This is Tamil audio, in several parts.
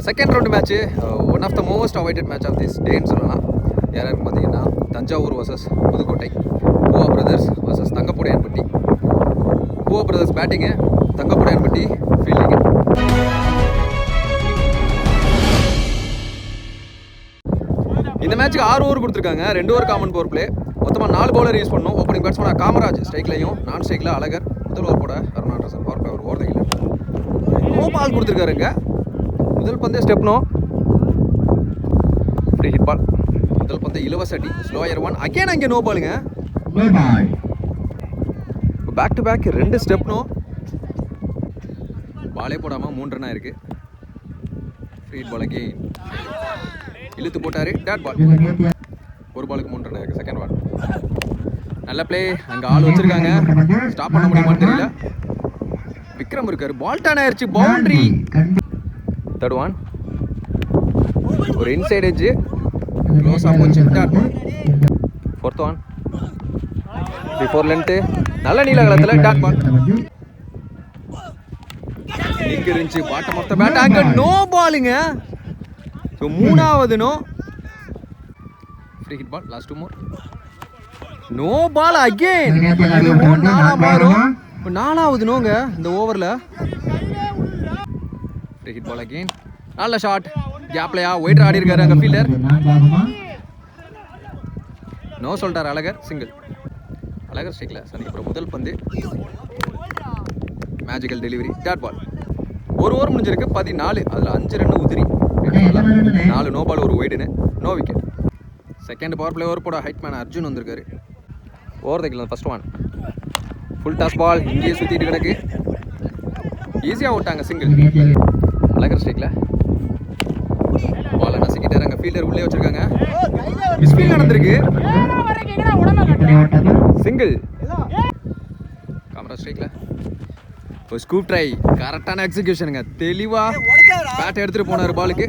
Second round match one of the most avoided match of this டேன்னு சொல்லலாம். யாராருக்கு பார்த்தீங்கன்னா தஞ்சாவூர் வர்சஸ் புதுக்கோட்டை, பூவா பிரதர்ஸ் வர்சஸ் தங்கப்புடையான்பட்டி. பூவா பிரதர்ஸ் பேட்டிங்கு, தங்கப்புடையான்பட்டி ஃபீல்டிங்கு. இந்த மேட்ச்சுக்கு 6 ஓவர் கொடுத்துருக்காங்க, 2 ஓவர் காமன் பவர் பிளே. மொத்தமாக 4 பவுலர் யூஸ் பண்ணணும். ஓப்பனிங் பேட்ஸ்மேன் காமராஜ் ஸ்ட்ரைக்லையும், நான் ஸ்ட்ரைக்கில் அழகர், முதல் ஓவர் போட அருணாச்சலம் பவர் பிளே ஒரு ஓவர் நோ பால் கொடுத்துருக்காருங்க. முதல் பந்தே ஸ்டெப்னோ, ஃப்ரீ ஹிட் பால். முதல் பந்தே இலவச அடி, ஸ்லோயர் ஒன். அகேன் அங்கே நோ பாலுங்க. பேக் டு பேக் 2 ஸ்டெப்னோ, பாலே போடாமல் 3 ரன் ஆயிருக்கு. ஃப்ரீ ஹிட் பால் அகேன் இழுத்து போட்டாரு, டாட் பால். ஒரு பாலுக்கு 3 ரன் ஆயிருக்கு. செகண்ட் பால் நல்ல பிளே. அங்கே ஆள் வச்சிருக்காங்க, ஸ்டாப் பண்ண முடியுமான்னு தெரியல. விக்ரம் இருக்காரு, பால் டர்ன் ஆயிருச்சு, பவுண்டரி. தேர்ட் ஒன் ஒரு இன்சைட் எட்ஜ், க்ளோஸாக போச்சு, dot. Fourth one before length, நல்ல நீலகலத்தில், டாட் பால். நீங்க இருந்துச்சு பாட்டம் ஆஃப் த பேட், அங்கே நோ பாலுங்க. ஸோ 3வது no. Free hit ball, last 2 more. No ball again. இது 4ஆம் மாறும். 4வது நோங்க இந்த no. Free hit ball again, நல்ல ஷாட். கேப்லையா ஒயிட் ஆடி இருக்காரு அங்கே ஃபீல்டர். நோ சொல்லிட்டார் அழகர், சிங்கிள். அழகர் ஸ்ட்ரைக்கில் சந்திக்கப்புறம் முதல் பந்து, மேஜிக்கல் டெலிவரி, டாட் பால். ஒரு ஓவர் முடிஞ்சிருக்கு, 14. அதில் 5 ரன் உதிரி, 4 நோ பால், ஒரு ஒயிடுன்னு, no wicket. Second power play over போட ஹைட்மேன் அர்ஜுன் வந்திருக்காரு. ஓவர் தைக்கல first one, full toss ball, இங்கேயே சுற்றிட்டு கிடக்கு, ஈஸியாக விட்டாங்க, சிங்கிள். அழகர் ஸ்ட்ரைக்கில் பாலை நசுக்கிட்டாரு அங்கே ஃபீல்டர், உள்ளே வச்சிருக்காங்க. மிஸ்ஃபீல்ட் நடந்திருக்கு, சிங்கிள். காமராஜ் ஸ்ட்ரைக்கில் ஒரு ஸ்கூப் ட்ரை, கரெக்டான எக்ஸிகியூஷனுங்க, தெளிவாக பேட் எடுத்துகிட்டு போனார் பாலுக்கு.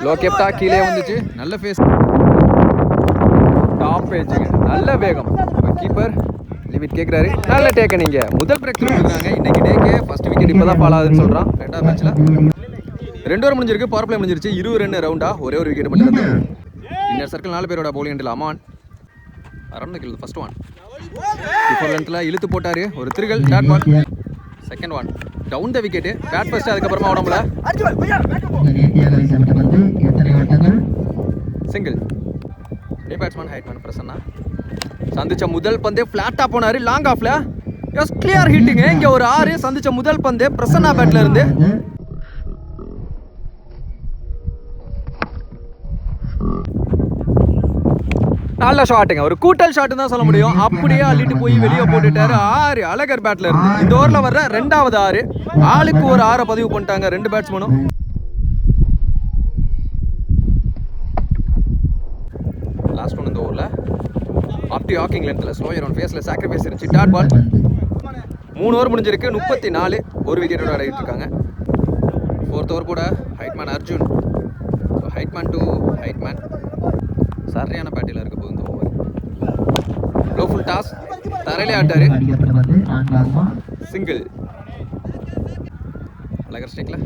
லோ கேப்டா கீழே வந்துச்சு, நல்ல ஃபேஸ், டாப் பேஜுங்க, நல்ல வேகம். கீப்பர் லிமிட் கேட்குறாரு, நல்ல டேக்க. நீங்கள் முதல் பிரேக் கொடுக்குறாங்க இன்னைக்கு டேக்கு. ஃபர்ஸ்ட் விக்கெட் இப்போ தான் ஃபால் ஆகுதுன்னு சொல்கிறான். 2வது மேட்ச்சில் 2 ஓவர் முடிஞ்சிருக்கு, பவர் பிளே முடிஞ்சிருச்சு. 20 ரன் ரவுண்டாக, ஒரே ஒரு விக்கெட் மட்டும் இருந்து. இன்னர் சர்க்கிள் 4 பேரோட bowling handle Aman. Around the கில் ஃபர்ஸ்ட் ஒன், பிஃபோர் லென்த்தில் இழுத்து போட்டார், ஒரு திருகல், dot ball. Second one down the wicket, bat first, அதுக்கப்புறமா உடம்புல சிங்கிள். பேட்ஸ்மேன் ஹைட்மேன் பிரசன்னா சந்திச்ச முதல் பந்தே ஃபிளாட்டா போனாரு, லாங் ஆஃப்ல எஸ் கிளியர் ஹிட்டிங். இங்க ஒரு 6 சந்திச்ச முதல் பந்தே பிரசன்னா பேட்ல இருந்து. நல்ல ஷாட்டுங்க, ஒரு கூட்டல் ஷாட் தான் சொல்ல முடியும். அப்படியே அள்ளிட்டு போய் வெளியே போட்டுட்டாரு. 6 அழகர் பேட்ல இருந்து. இந்த ஓவரில் வர்ற 2வது 6, ஆளுக்கு ஒரு 6 பதிவு பண்ணிட்டாங்க 2 பேட்ஸ்மேனும். லாஸ்ட் ஒன் இந்த ஓவரில் ஆப்டி ஹாக்கிங் லென்த்தில் ஸ்லோயர் ஒன் ஃபேஸில் சாக்ரிஃபைஸ் இருந்துச்சு, டாட் பால். 3 ஓவர் முடிஞ்சிருக்கு, 34, ஒரு விக்கெட்டோட ஆடிட்டு இருக்காங்க. 4th ஓவர் கூட ஹைட்மேன் அர்ஜுன். ஹைட்மேன் டு ஹைட்மேன், சரியான பேட்டில் இருக்க போகுது இந்த ஓவர். லோ ஃபுல் டாஸ், தரையிலே ஆட்டாரு, சிங்கிள். அழகர் ஸ்ட்ரைக்கில்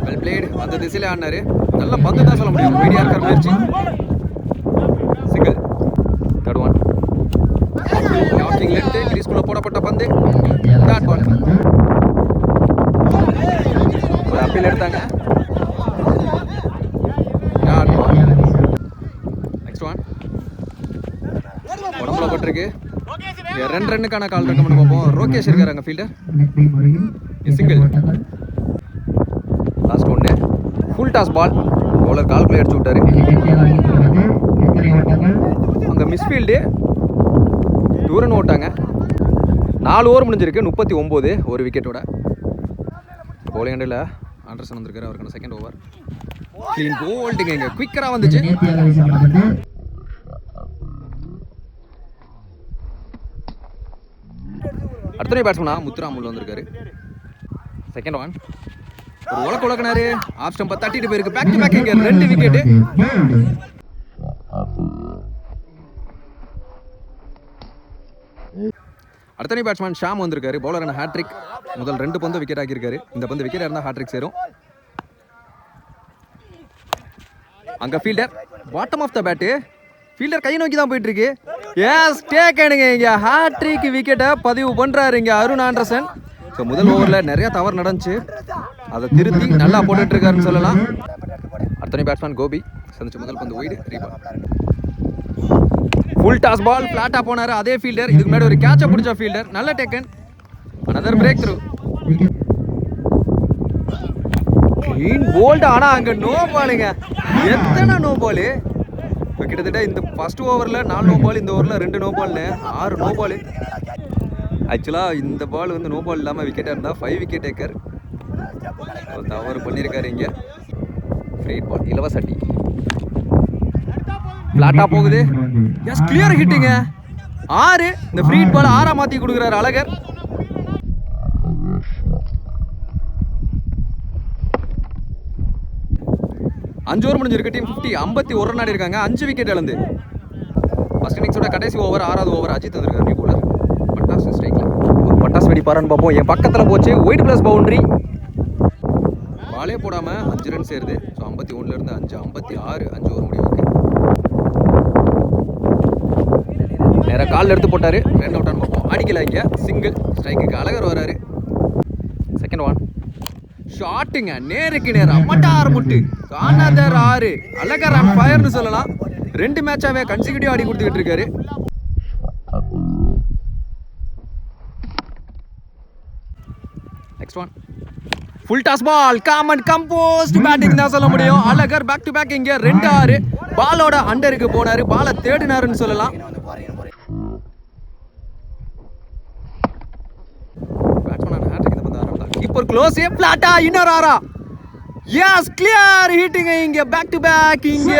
வெல் பிளேட், அந்த திசையிலே ஆடினாரு. நல்ல பந்து தான் சொல்ல முடியும், மீடியா இருக்கிற முயற்சி, சிங்கிள். தேர்ட் ஒன் ஹாக்கிங் லென்த், கிரீஸ்குள்ள போடப்பட்ட பந்து, டாட் பால். ஒரு அப்பீல் எடுத்தாங்க, டாட் பால். நெக்ஸ்ட் ஒன் உடம்புல பட்டிருக்கு, 2 ரன்னுக்கான கால் ரெக்கமெண்ட் பார்ப்போம். ரோகேஷ் இருக்காரு அங்கே ஃபீல்டர், சிங்கிள். லாஸ்ட் ஒன்று ஃபுல் டாஸ் பால், பவுலர் கால் பிளே அடிச்சு விட்டாரு. அங்கே மிஸ்ஃபீல்டு, 2 ரன் ஓட்டாங்க. 4 ஓவர் முடிஞ்சிருக்கு, 39, ஒரு விக்கெட்டோட. பவுலிங் ஹேண்டில் ஆண்டர்சன் வந்திருக்காரு, அவருக்கான செகண்ட் ஓவர். க்ளீன் போல்டிங்க, இங்கே குயிக்கராக வந்துச்சு. அடுத்த பேட்ஸ்மேனா முத்துராமுல் வந்திருக்காரு. செகண்ட் ஒன் ஒரு உலக்கினாரு, ஆஃப் ஸ்டம்பை தட்டிட்டு போயிருக்கு. பேக் டு பேக் இங்கே 2 விக்கெட்டு. அடுத்த பேட்ஸ்மேன் ஷாம் வந்திருக்காரு. பவுலரான ஹேட்ரிக். முதல் 2 பந்து விக்கெட் ஆக்கியிருக்காரு. இந்த பந்து விக்கெட் இருந்தால் ஹேட்ரிக் சேரும். அங்க fielder bottom of the bat. Fielder கையை நோக்கி தான் போயிட்டு இருக்கு. எஸ் டேக்கனுங்க. இங்க ஹேட்ரிக் விக்கெட்டை பதிவு பண்றாரு இங்க அருண் ஆண்டர்சன். ஸோ முதல் ஓவரில் நிறைய தவறு நடந்துச்சு, அதை திருத்தி நல்லா போட்டுட்டு இருக்காருன்னு சொல்லலாம். அடுத்த பேட்ஸ்மேன் கோபி சந்திச்சு முதல் பந்து ஒய்டு ரீபால். ஃபுல் டாஸ் பால் ஃபிளாட்டா போனாரு அதே ஃபீல்டர். இதுக்கு முன்னாடி ஒரு கேட்சை பிடிச்ச ஃபீல்டர். நல்ல taken. another break through. Clean bolt. ஆனா அங்க நோ பாலுங்க. எத்தனை நோ பால்? கிட்டத்தட்ட இந்த ஃபர்ஸ்ட் ஓவரில் 4 நோ பால், இந்த ஓவரில் 2 நோ பால்னு 6 நோ பால். ஆக்சுவலாக இந்த பால் வந்து நோ பால் இல்லாமல் விக்கெட்டாக இருந்தால் 5 விக்கெட் டேக்கர். தவறு பண்ணியிருக்காரு இங்கே. ஃப்ரீட் பால் இலவச அடி. ஃப்ளாட்டாக போகுது. எஸ் கிளியர் ஹிட்டுங்க. 6. இந்த ஃப்ரீட் பால் 6 மாற்றி கொடுக்குறாரு அழகர். அஞ்சு ஓவர் முடிஞ்சிருக்கு. டீம் 50 51 ரன் ஆடி இருக்காங்க. 5 விக்கெட் இழந்து. ஃபர்ஸ்ட் இன்னிங்ஸோட கடைசி ஓவர் 6வது ஓவர் அஜித் வந்திருக்காரு நியூ பவுலர். பட்டாசு ஸ்ட்ரைக்ல ஒரு பட்டாசு வெடிப்பாரான்னு பார்ப்போம். என் பக்கத்தில் போச்சு. White plus boundary. பாலே போடாமல் 5 ரன் சேருது. ஸோ 51லேருந்து 5 56 5 ஓவர் முடிவுக்கு. நேராக காலில் எடுத்து போட்டார். ரன் அவுட் ஆன் பார்ப்போம். அடிக்கல இங்கே. சிங்கிள் ஸ்ட்ரைக்குக்கு அழகர் வராரு. செகண்ட் ஒன் ஷாட்டுங்க. நேருக்கு நேரம் மட்டார் முட்டு. காணாதர் 6. அழகர் ஆன் ஃபயர்னு சொல்லலாம். 2 மேட்சாவே கன்சிக்யூட்டிவ் ஆடி கொடுத்துக்கிட்டு இருக்காரு. Next one full toss ball. Calm and composed batting தான் சொல்ல முடியும். அழகர் பேக் டு பேக் இங்கே 2-6 பாலோட அண்டருக்கு போனாரு. பாலை தேடினாருன்னு சொல்லலாம். Keeper close. ஃபிளாட்டா இன்னொரு 6. எஸ் கிளியர் ஹிட்டிங்க இங்க. பேக் டு பேக் இங்க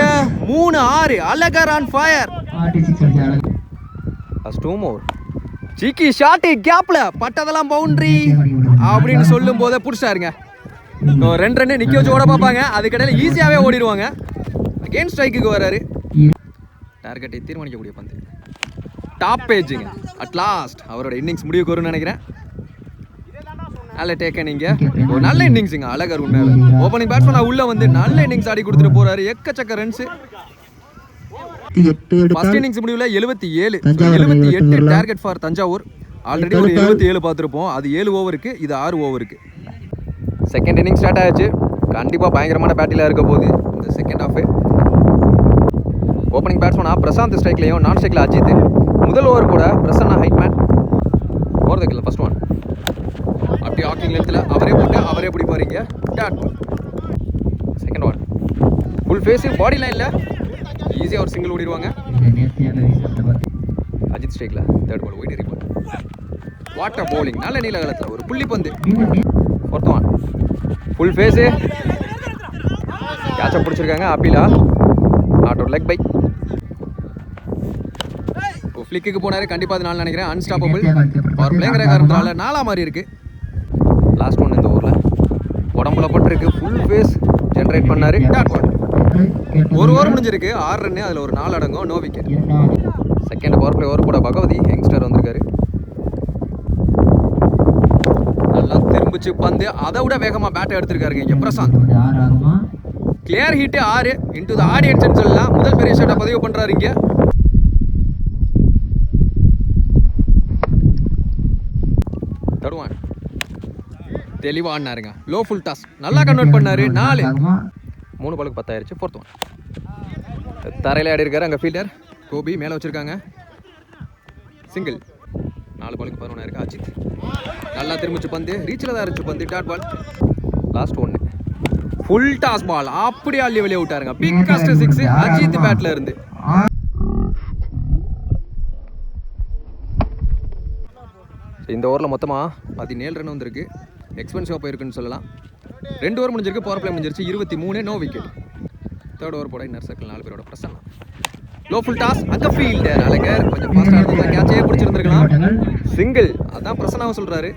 3-6 Alagar on fire. First over சிக்கி ஷாட் கேப்ல பட்டதெல்லாம் பவுண்டரி அப்படின்னு சொல்லும் போதே புடிச்சாருங்க. 2 ரன் நிக்க வச்சு ஓட பார்ப்பாங்க. அதுக்கடையில் ஈஸியாவே ஓடிடுவாங்க. அகைன் ஸ்ட்ரைக்குக்கு வராரு. டார்கெட்டை தீர்மானிக்கக்கூடிய பந்து. டாப் பேஜுங்க. அட் லாஸ்ட் அவரோட இன்னிங்ஸ் முடிவுக்கு வரும்னு நினைக்கிறேன். நல்ல டேக்கன் இங்க. ஒரு நல்ல இன்னிங்ஸுங்க அழகர். உண்மையால ஓப்பனிங் பேட்ஸ்மேன் உள்ள வந்து நல்ல இன்னிங்ஸ் ஆடி கொடுத்துட்டு போறாரு. எக்கச்சக்க ரன்ஸ். ஃபர்ஸ்ட் இன்னிங்ஸ் முடிவுல 77 78 டார்கெட் ஃபார் தஞ்சாவூர். ஆல்ரெடி ஒரு 77 பார்த்துருப்போம். அது 7 ஓவருக்கு, இது 6 ஓவருக்கு. செகண்ட் இன்னிங் ஸ்டார்ட் ஆயிடுச்சு. கண்டிப்பாக பயங்கரமான பேட்டிலாக இருக்க போகுது இந்த செகண்ட் ஹாஃபு. ஓப்பனிங் பேட்ஸ்மேனா பிரசாந்த் ஸ்ட்ரைக்லையும் நான் ஸ்ட்ரைக்கில் அஜித். முதல் ஓவர் கூட பிரசன்னா ஹைட்மேன் ஓவர் தைக்கல. ஃபர்ஸ்ட் ஒன் அப்படி ஆக்கிங் லென்த்தில் அவரே போட்டு அவரே பிடிப்பாருங்க. Dot ball. Second one full face body லைனில் ஈஸியாக ஒரு சிங்கிள் ஓடிடுவாங்க. அஜித் ஸ்ட்ரைக்கில் தேர்ட் பால் ஒயிட் ரீபால். வாட்டர் பவுலிங் நல்ல நீல காலத்தில் ஒரு புள்ளி பந்து. ஃபோர்த் ஒன் ஃபுல் ஃபேஸு கேட்சப் பிடிச்சிருக்காங்க. அப்பீலா நாட் ஒரு லெக் பை. ஃப்ளிக்கு போனாரு. கண்டிப்பாக அது நான் நினைக்கிறேன் அன்ஸ்டாப்பபிள். அவர் பிளேங்கிற காரணத்தினால 4 மாதிரி இருக்கு. லாஸ்ட் ஒன் இந்த ஓவரில் உடம்புல பட்டிருக்கு. ஃபுல் ஃபேஸ் ஜென்ரேட் பண்ணாரு. Dot ball. ஒரு ஓவர் முடிஞ்சிருக்கு. 6 ரன்னு. அதில் ஒரு 4 அடங்கும். No wicket. Second power play over கூட பகவதி யங்ஸ்டர் வந்திருக்காரு. நல்லா திரும்பிச்சு பந்து. அதை விட வேகமாக பேட்டை எடுத்திருக்காருங்க இங்கே Prashanth. Clear hit 6 into the audience சொல்லலாம். முதல் பெரிய ஷாட்டை பதிவு பண்ணுறாரு இங்கே. தடுவான் தெளிவாக ஆடினாருங்க. லோ ஃபுல் டாஸ் நல்லா கன்வெர்ட் பண்ணாரு. 4 3 பாலுக்கு 10 ஆயிடுச்சு. ஃபோர்த் ஒன் தரையில் ஆடி இருக்காரு. அங்கே ஃபீல்டர் கோபி மேலே வச்சிருக்காங்க. சிங்கிள் 4 பாலுக்கு 11 இருக்கு. அஜித் நல்லா திரும்பிச்சு பந்து. ரீச்சில் தான் இருந்துச்சு பந்து. Dot ball. லாஸ்ட் ஒன்று ஃபுல் டாஸ் பால். அப்படியே அள்ளி வெளியே விட்டாருங்க. பிக்கஸ்ட் 6 அஜித் பேட்ல இருந்து. இந்த ஓவரில் மொத்தமாக 17 ரன் வந்திருக்கு. எக்ஸ்பென்சிவாக போயிருக்குன்னு சொல்லலாம். 2 ஓவர் முடிஞ்சிருக்கு. பவர் பிளே முடிஞ்சிருச்சு. 23 நோ விக்கெட். தேர்ட் ஓவர் போட இன்னர் சர்க்கிள் 4 பேரோட பிரசன்னா. Low full toss. அங்கே ஃபீல்டர் அழகர் கொஞ்சம் ஃபாஸ்ட்டாக இருந்தால் கேட்சே பிடிச்சிருந்துருக்கலாம். சிங்கிள் அதான் பிரசன்னாவை சொல்கிறாரு.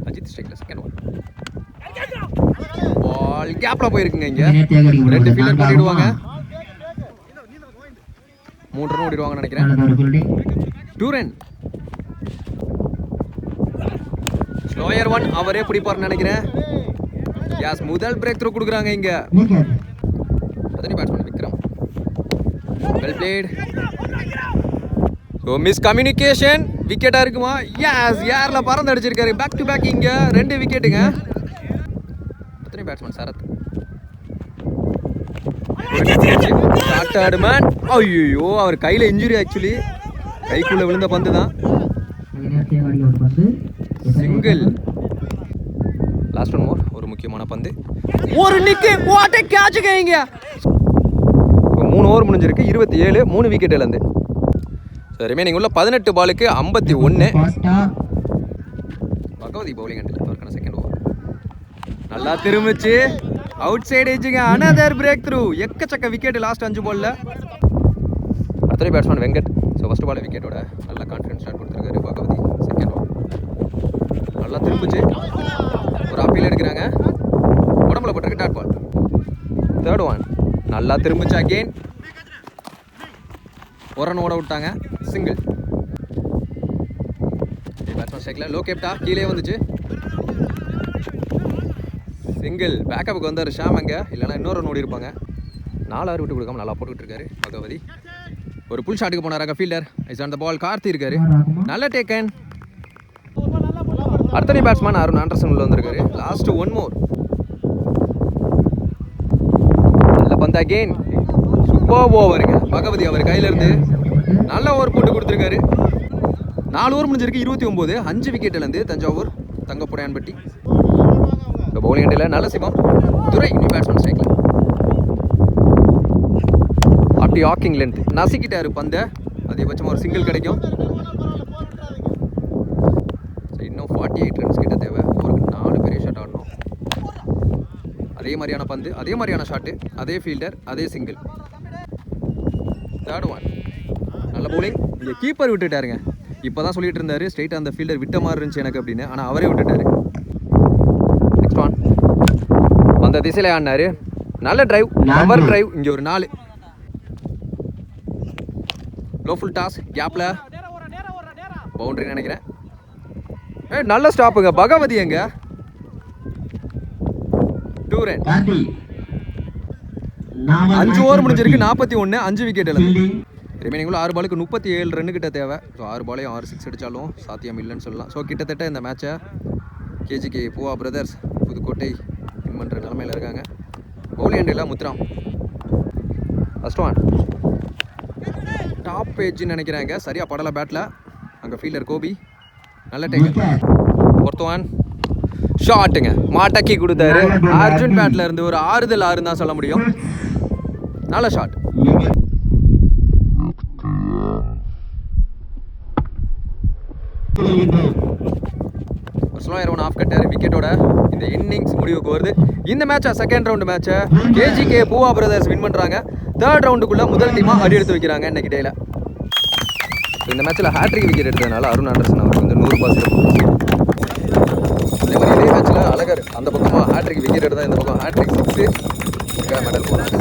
அஜித் ஸ்ட்ரைக்கில் செகண்ட் ஒன் பால் கேப்பில் போயிருக்குங்க. இங்கே 2 ஃபீல்டர் போட்டிடுவாங்க. 3 ரன் ஓடிடுவாங்கன்னு நினைக்கிறேன். 2 ரன் ஸ்லோயர் ஒன் அவரே பிடிப்பார்னு நினைக்கிறேன். யாஸ் முதல் பிரேக் த்ரூ கொடுக்குறாங்க இங்க. Rajini batsman Vikram. Well played. So miscommunication விக்கெட்டா இருக்குமா? யாஸ் ஏர்ல பறந்து அடிச்சிருக்காரு. பேக் டு பேக் இங்க 2 விக்கெட்டுங்க. ரஜினி பேட்ஸ்மேன் சரத். மேன் ஐயோ அவர் கையில இன்ஜுரி. ஆக்சுவலி கைக்குள்ள விழுந்த பந்து தான். சிங்கிள். Last one more. ஒரு முக்கியமான பந்து. ஒரு நிக்கு வாட் எ கேட்ச் கைங்க. 3 ஓவர் முடிஞ்சிருக்கு. 27 3 விக்கெட் இழந்து. ஸோ ரிமைனிங் உள்ள 18 பாலுக்கு 51. பகவதி பவுலிங் அண்டில் அவருக்கான செகண்ட் ஓவர். நல்லா திரும்பிச்சு. அவுட் சைடு ஏஜுங்க. Another break through. எக்கச்சக்க விக்கெட் லாஸ்ட் 5 பால்ல. அடுத்த batsman Venkat. So first ball விக்கெட்டோட நல்ல கான்ஃபிடன்ஸ் ஸ்டார்ட் கொடுத்துருக்காரு பகவதி. செகண்ட் ஓவர் நல்லா திரும்பிச்சு. ஒரு அப்பீல் எடுக்கிறாங்க. உடம்புல போட்டிருக்கு டாட் பால். தேர்ட் ஒன் நல்லா திரும்பிச்சு அகெயின். ஒரு ரன் ஓட விட்டாங்க. சிங்கிள். பேட்ஸ்மேன் ஸ்ட்ரைக்ல லோ கேப்டா கீழே வந்துச்சு. சிங்கிள். பேக்கப்புக்கு வந்தார் ஷாம் அங்கே. இல்லைனா இன்னொரு ரன் ஓடி இருப்பாங்க. 4 ஆறு விட்டு கொடுக்காம நல்லா போட்டுக்கிட்டு இருக்காரு பகவதி. ஒரு புல் ஷாட்டுக்கு போனார் ஃபீல்டர். இஸ் ஆன் த பால். கார்த்தி இருக்காரு. நல்ல டேக்கன். அடுத்த பேட்ஸ்மேன் அருண் ஆண்டர்சன் உள்ள வந்திருக்காரு. Last one more. நல்ல பந்து அகெயின். சூப்பர் ஓவருங்க. பகவதி அவர் கையில இருந்து நல்ல ஓவர் போட்டு கொடுத்துருக்காரு. 4 ஓவர் முடிஞ்சிருக்கு. 29 5 விக்கெட் இழந்து தஞ்சாவூர் தங்கப்புடையான்பட்டி. பவுலிங் அண்டில் நல்ல சிவம். துரை நியூ பேட்ஸ்மேன் ஸ்ட்ரைக்ல. அப்படி ஆக்கிங் லென்த் நசிக்கிட்டாரு பந்தை. அதிகபட்சமாக ஒரு சிங்கிள் கிடைக்கும். இன்னும் 48 ரன்ஸ் கிட்ட தேவை. அவருக்கு 4 பெரிய ஷாட் ஆடணும். அதே மாதிரியான பந்து, அதே மாதிரியான ஷாட்டு, அதே ஃபீல்டர், அதே சிங்கிள். தேர்ட் ஒன் நல்ல பவுலிங். இங்கே கீப்பர் விட்டுட்டாருங்க. இப்போ தான் சொல்லிட்டு இருந்தாரு ஸ்ட்ரெயிட்டாக அந்த ஃபீல்டர் விட்ட மாதிரி இருந்துச்சு எனக்கு அப்படின்னு. ஆனால் அவரே விட்டுட்டாரு. நெக்ஸ்ட் ஒன் அந்த திசையில் ஆடினாரு. நல்ல டிரைவ், பவர் டிரைவ். இங்கே ஒரு 4 லோ ஃபுல் டாஸ் கேப்பில் பவுண்டரி நினைக்கிறேன். நல்ல ஸ்டாப்புங்க பகவதி. எங்க 2 ரன். 5 ஓவர் முடிஞ்சிருக்கு. 41 5 விக்கெட் இழந்து. ரிமைனிங் உள்ள 6 பாலுக்கு 37 ரன்னு கிட்ட தேவை. ஸோ 6 பாலையும் 6 6 அடித்தாலும் சாத்தியம் இல்லைன்னு சொல்லலாம். ஸோ கிட்டத்தட்ட இந்த மேட்சை KGK Poova brothers Pudukkottai win பண்ணுற நிலமையில் இருக்காங்க. Bowling handle Muthuram. First one top பேஜ்னு நினைக்கிறாங்க. சரியாக படலை பேட்டில். அங்கே ஃபீல்டர் கோபி நல்ல டேக்கன். ஃபோர்த் ஒன் ஷாட்டுங்க. மாட்டக்கி கொடுத்தாரு. அர்ஜுன் பேட்டில் இருந்து ஒரு ஆறுதல் ஆறுன்னு தான் சொல்ல முடியும். நல்ல shot. Slower one off cutter விக்கெட்டோட இந்த இன்னிங்ஸ் முடிவுக்கு வருது. இந்த மேட்சை செகண்ட் ரவுண்டு மேட்சை கேஜிகே பூவா பிரதர்ஸ் வின் பண்ணுறாங்க. தேர்ட் ரவுண்டுக்குள்ளே முதல் டீமாக அடி எடுத்து வைக்கிறாங்க இன்னைக்கு டேல. இந்த மேட்ச்சில் ஹேட்ரிக் விக்கெட் எடுத்ததுனால அருண் ஆண்டர்சன் அவருக்கு வந்து 100 பால். இதே மாதிரி இதே மேட்ச்சில் அழகர் அந்த பக்கமாக ஹேட்ரிக் விக்கெட் எடுத்தால் இந்த பக்கம் ஹேட்ரிக் 6 மெடல் போனாங்க.